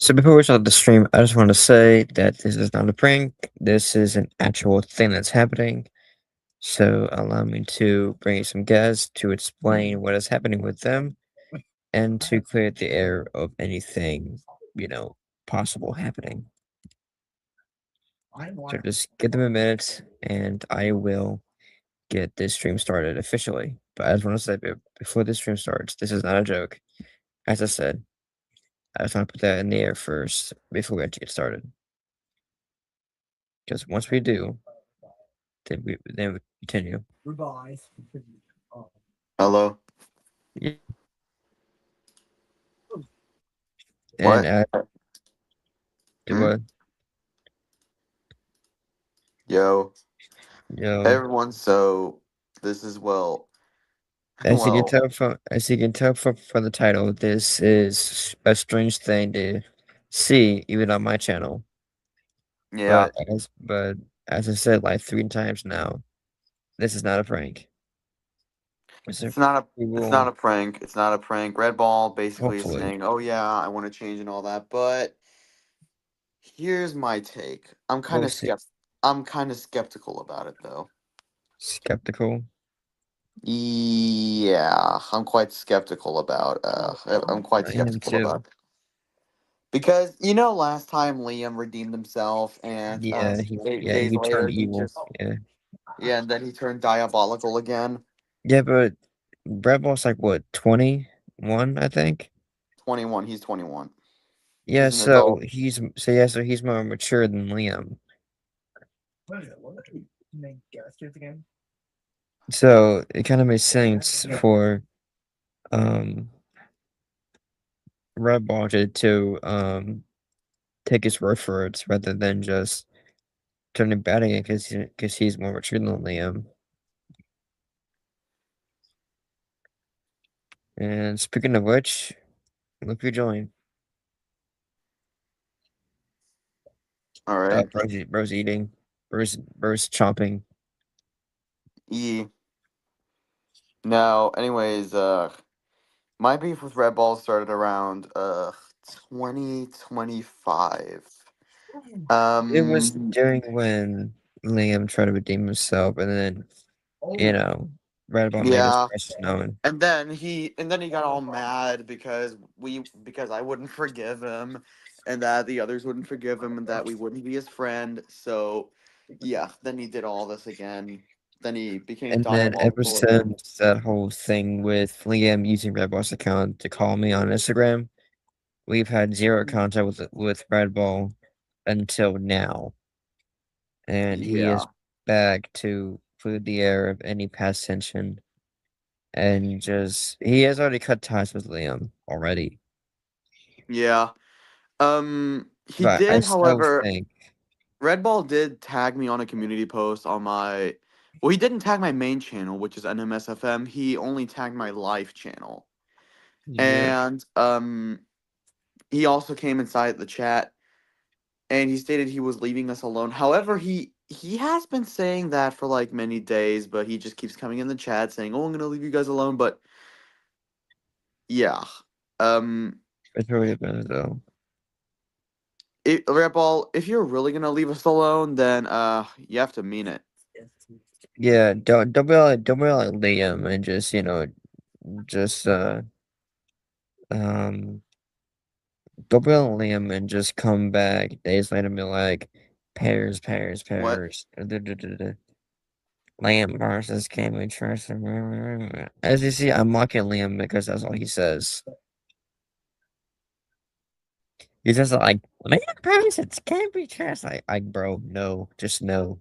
So before we start the stream, I just want to say that this is not a prank. This is an actual thing that's happening. So allow me to bring you some guests to explain what is happening with them and to clear the air of anything, you know, possible happening. So just give them a minute and I will get this stream started officially. But I just want to say before this stream starts, this is not a joke. As I said, I just want to put that in the air first before we actually get started. Because once we do, then we continue. Hello. Yeah, and, What? do Hmm? what? Yo. Hey Yo, everyone, so this is as you can well, tell from the title, this is a strange thing to see even on my channel. yeah. But as I said like 3 times now, this is not a prank. It's a It's not people. a prank. It's not a prank. Redball basically is Hopefully, saying, "Oh yeah, I want to change and all that." But here's my take. we'll see. I'm kind of skeptical about it though. Skeptical. Yeah, I'm quite skeptical about I'm quite I am skeptical too. about it. Because last time Liam redeemed himself and Yeah, he 8 yeah days he turned later he evil. just Yeah, yeah, and then he turned diabolical again. yeah, but Redball's like what 21, I think. 21. He's 21. Yeah, He's an so adult. he's more mature than Liam. So it kind of makes sense for um Red Ball to take his word for it rather than just turning bad again because he's more mature than Liam. And speaking of which, look who joined. All right. Bro's eating. Bro's chomping. E. No, anyways, my beef with Red Ball started around 2025. It was Um during when Liam tried to redeem himself, and then you know Red Ball made his yeah, presence known. and then he got all mad because I wouldn't forgive him and that the others wouldn't forgive him and that we wouldn't be his friend. So, yeah, then he did all this again. Then he became And then ever diabolical again. since that whole thing with Liam using Redball's account to call me on Instagram, we've had zero contact with Redball until now, and he is Yeah. back to clear the air of any past tension, and just he has already cut ties with Liam already. Yeah. He But I did, still however, think, Redball did tag me on a community post on my. Well, he didn't tag my main channel, which is NMSFM. He only tagged my live channel, yep, and he also came inside the chat and he stated he was leaving us alone. However, he has been saying that for like many days, but he just keeps coming in the chat saying, "Oh, I'm gonna leave you guys alone." But yeah, um, it's really been though. Redball, if you're really gonna leave us alone, then you have to mean it. Yeah, don't be like Liam and just just um don't be like Liam and just come back days later and be like What? pairs. Liam versus Cambridge Trust. As you see, I'm mocking Liam because that's all he says. He says like Liam versus Cambridge Trust. Like, bro, no, just no,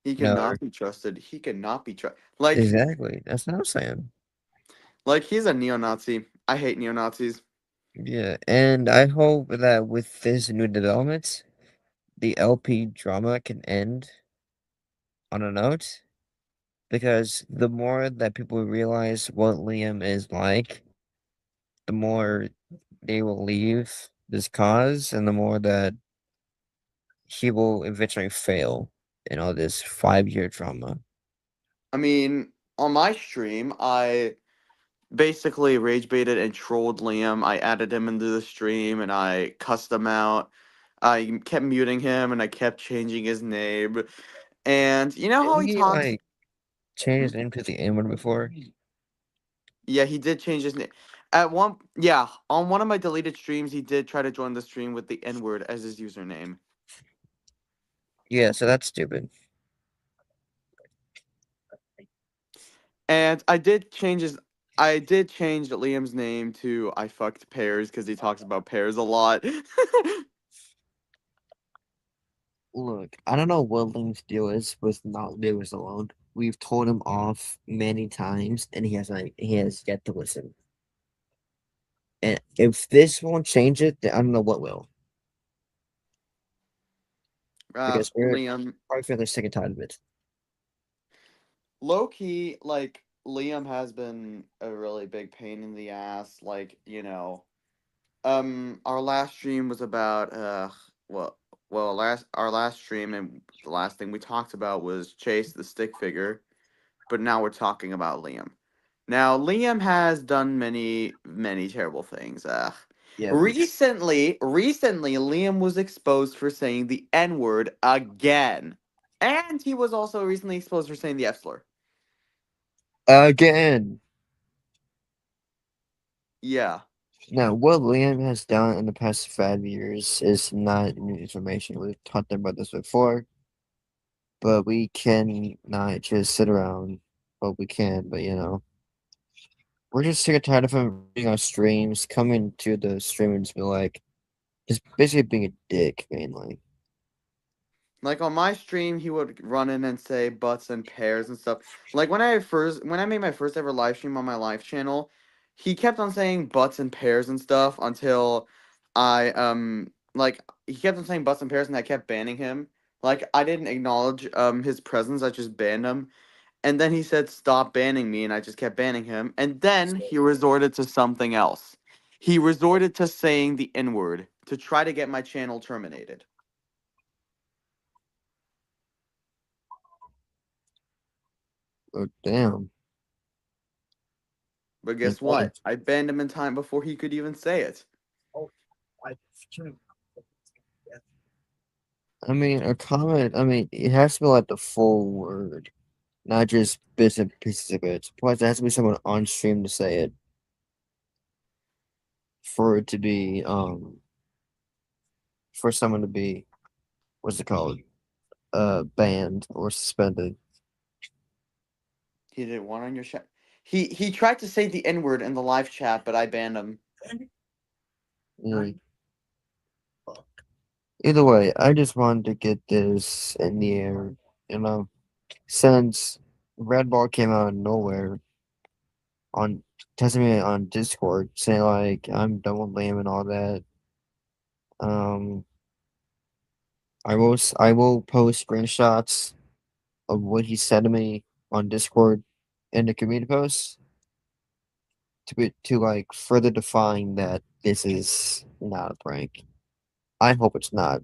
He no. cannot be trusted. He cannot be trusted. Like, Exactly. That's what I'm saying. he's a neo-Nazi. I hate neo-Nazis. Yeah, and I hope that with this new developments, the LP drama can end on a note because the more that people realize what Liam is like, the more they will leave this cause, and the more that he will eventually fail in all this 5-year drama. I mean, on my stream, basically rage baited and trolled Liam. I added him into the stream and I cussed him out. I kept muting him and I kept changing his name. And you know how Didn't he he talks? like change Hmm? his name to the N word before? Yeah, he did change his name. At one, yeah, on one of my deleted streams, he did try to join the stream with the N word as his username. Yeah, so that's stupid. And I did change Liam's name to I fucked pears because he talks about pears a lot. Look, I don't know what Link's deal is with not leaving us alone. We've told him off many times, and he has yet to listen. And if this won't change it, then I don't know what will, because we're Liam, probably fairly sick and tired of it. low key, like Liam has been a really big pain in the ass. Our last stream was about well, last our last stream and the last thing we talked about was Chase the stick figure, but now we're talking about Liam. Now Liam has done many terrible things. Yeah, Recently, Liam was exposed for saying the N word again, and he was also recently exposed for saying the F slur. again. Yeah. Now, what Liam has done in the past 5 years is not new information. We've talked about this before, but we can not just sit around. Well, we can, but we're just sick and tired of him reading our streams, coming to the stream and just be like, just basically being a dick, mainly. Like on my stream, he would run in and say butts and pears and stuff. Like when I made my first ever live stream on my live channel, he kept on saying butts and pears and stuff until he kept on saying butts and pears and I kept banning him. Like I didn't acknowledge his presence, I just banned him. And then he said stop banning me and I just kept banning him. And then he resorted to something else. He resorted to saying the N-word to try to get my channel terminated. Oh, damn. But And guess what? what? I banned him in time before he could even say it. I mean, a comment, I mean, it has to be like the full word, not just bits and pieces of it. Plus, there has to be someone on stream to say it for it to be, for someone to be, what's it called? Banned or suspended. He did one on your chat. He tried to say the N word in the live chat, but I banned him. Mm. Either way, I just wanted to get this in the air, you know, since Redball came out of nowhere on testing me on Discord, saying like I'm done with Liam and all that. Um, I will post screenshots of what he said to me on Discord in the community post to like further define that this is not a prank. I hope it's not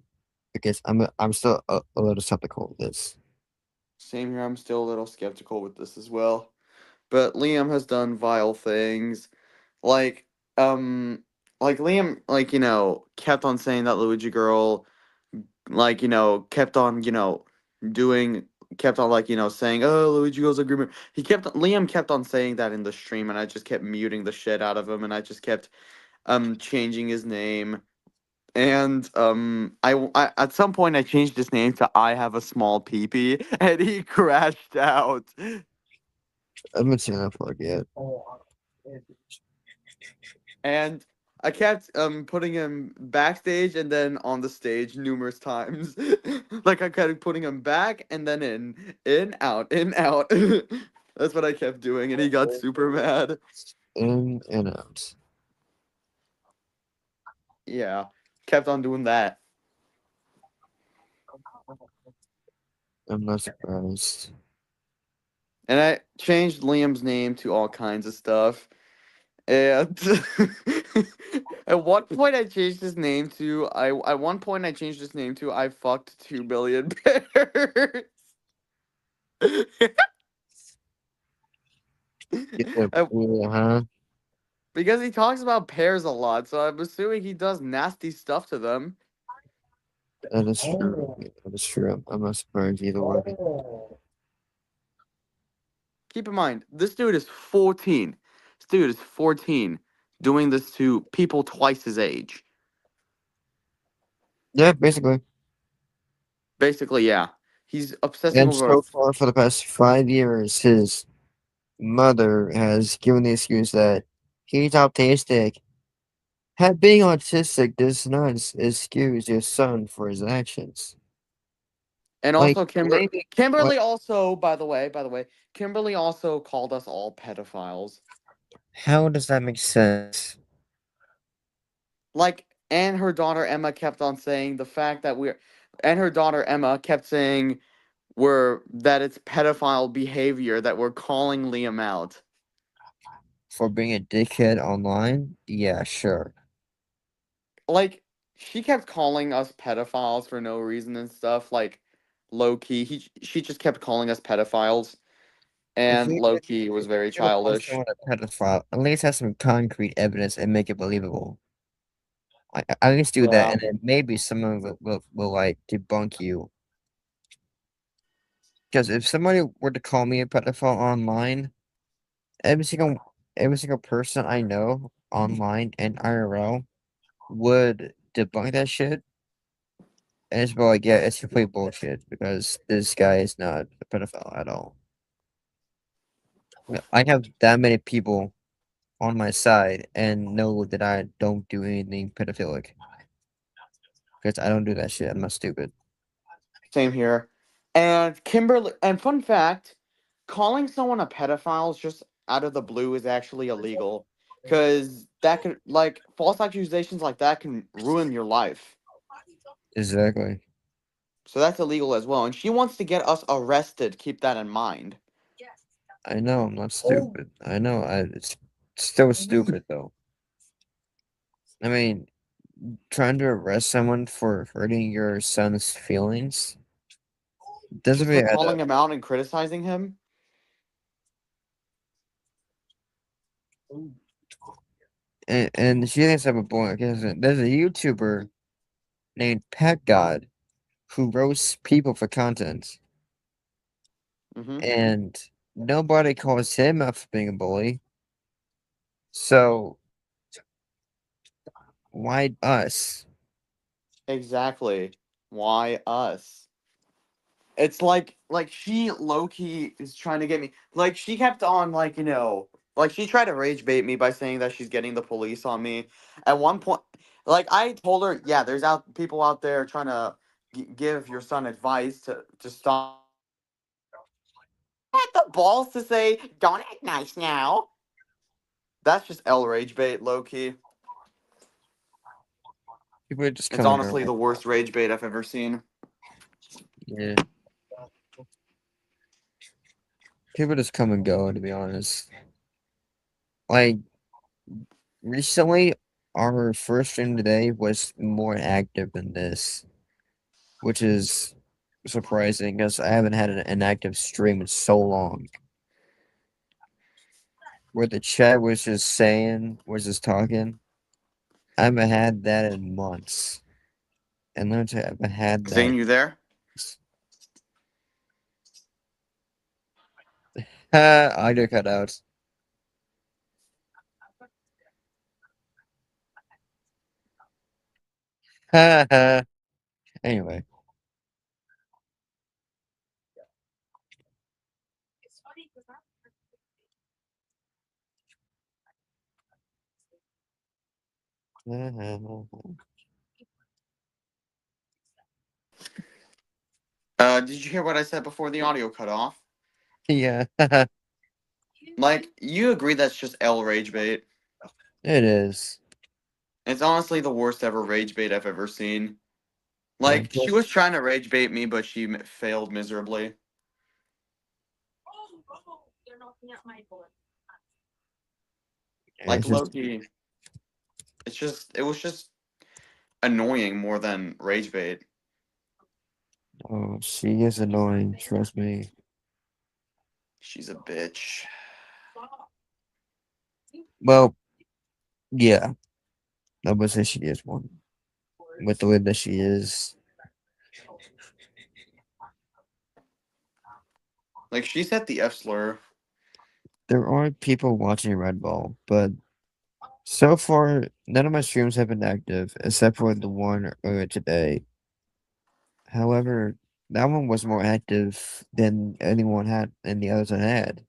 because I'm still a little skeptical of this. Same here. I'm still a little skeptical with this as well. But Liam has done vile things, like Liam, kept on saying that Luigi girl, kept on doing. Kept on saying, "Oh, Luigi girl's a groomer." Liam kept on saying that in the stream, and I just kept muting the shit out of him, and I just kept changing his name. And I at some point I changed his name to I have a small peepee, and he crashed out. I haven't seen that vlog yet. And I kept putting him backstage and then on the stage numerous times. Like I kept putting him back and then in, out, in, out. That's what I kept doing, and he got super mad. In and out. Yeah, kept on doing that. I'm not surprised. And I changed Liam's name to all kinds of stuff. And at one point I changed his name to I fucked 2 billion bears. Yeah, At, yeah, huh? Because he talks about pears a lot, so I'm assuming he does nasty stuff to them. That is true. That is true. I'm not surprised either way. Keep in mind, this dude is 14. This dude is 14 doing this to people twice his age. Yeah, basically. Basically, yeah. He's obsessing And over. so far, for the past 5 years, his mother has given the excuse that he's autistic. Being autistic does not excuse your son for his actions. And Like, also, maybe, like, Kimberly also, by the way, Kimberly also called us all pedophiles. how does that make sense? Like, and her daughter Emma kept on saying the fact that and her daughter Emma kept saying that it's pedophile behavior that we're calling Liam out. For being a dickhead online? Yeah, sure. Like, she kept calling us pedophiles for no reason and stuff. Like, low key, she just kept calling us pedophiles, If and you're low gonna, key was if you're very gonna call childish. someone a pedophile, at least have some concrete evidence and make it believable. At least do that, Yeah, and then maybe someone will like debunk you. Because if somebody were to call me a pedophile online, every single every single person I know online and IRL would debunk that shit, and it's be like, yeah, it's complete bullshit because this guy is not a pedophile at all. I have that many people on my side and know that I don't do anything pedophilic because I don't do that shit. I'm not stupid. same here. And Kimberly, and fun fact, calling someone a pedophile just out of the blue is actually illegal, because that could, like, false accusations like that can ruin your life. Exactly. So that's illegal as well. And she wants to get us arrested. Keep that in mind. I know I'm not stupid. I know it's still stupid though. I mean, trying to arrest someone for hurting your son's feelings doesn't Just for really add calling up. him out and criticizing him. And she thinks I'm a boy. Because there's a YouTuber named Pet God who roasts people for content, Mm-hmm. and nobody calls him out for being a bully. So why us? Exactly. Why us? It's like she low key is trying to get me. Like, she kept on, like, like, she tried to rage bait me by saying that she's getting the police on me. At one point, like, I told her, yeah, there's out people out there trying to give your son advice to stop. Had the balls to say, "Don't act nice now." That's just L rage bait, low key. People are just It's coming honestly around. the worst rage bait I've ever seen. Yeah, people just come and go. To be honest, like recently, our first stream today was more active than this, which is surprising because I haven't had an active stream in so long. Where the chat was just saying, was just talking. I haven't had that in months. And literally, I haven't had that in Zane, you there? months. Audio cut out. Anyway. Did you hear what I said before the audio cut off? Yeah, Like, you agree that's just L rage bait. it is. It's honestly the worst ever rage bait I've ever seen. And Like, she was trying to rage bait me, but she failed miserably. Like, it's just, Loki, it was just annoying more than rage bait. oh, she is annoying, trust me. She's a bitch. Well, Yeah, I would say she is one. With the way that she is, Like she said the F slur. there are people watching Redball, but so far none of my streams have been active except for the one earlier today. However, that one was more active than anyone had and the others I had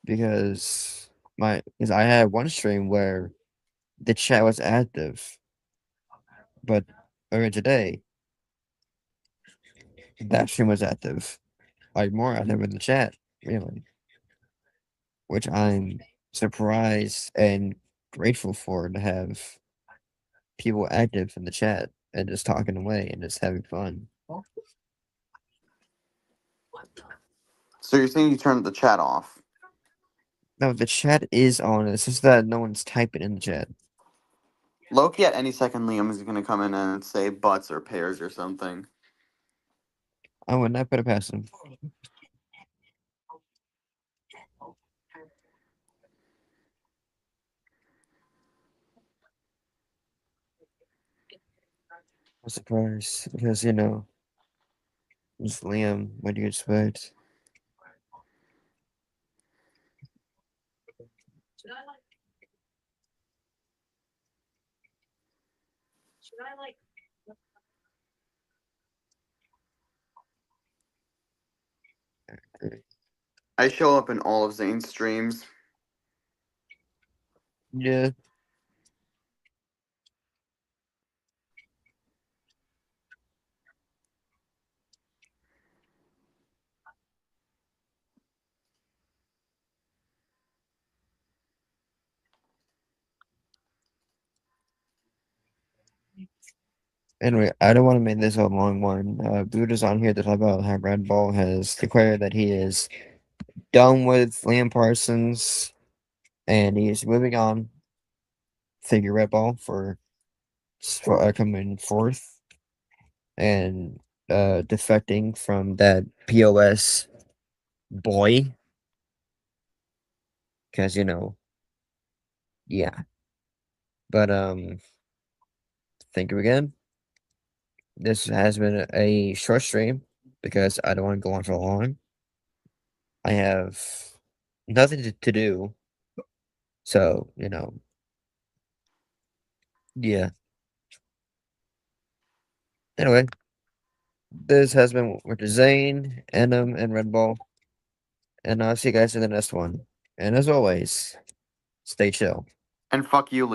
because I had one stream where the chat was active, but earlier today that stream was active, like more active in the chat, really, which I'm surprised and grateful for to have people active in the chat and just talking away and just having fun. So you're saying you turned the chat off? No, the chat is on. It's just that no one's typing in the chat. Loki at any second Liam is gonna come in and say butts or pears or something. I would not put it past them. I'm surprised because it's Liam. What do you expect? I show up in all of Zane's streams. Yeah. Anyway, I don't want to make this a long one. Buddha's on here to talk about how Red Ball has declared that he is done with Liam Parsons and he's moving on. Figure Red Ball for coming fourth and defecting from that POS boy because yeah. But thank you again. This has been a short stream because I don't want to go on for long. I have nothing to do, so yeah. Anyway, this has been with Zane, Enum, and Red Bull, and I'll see you guys in the next one. And as always, stay chill. And fuck you,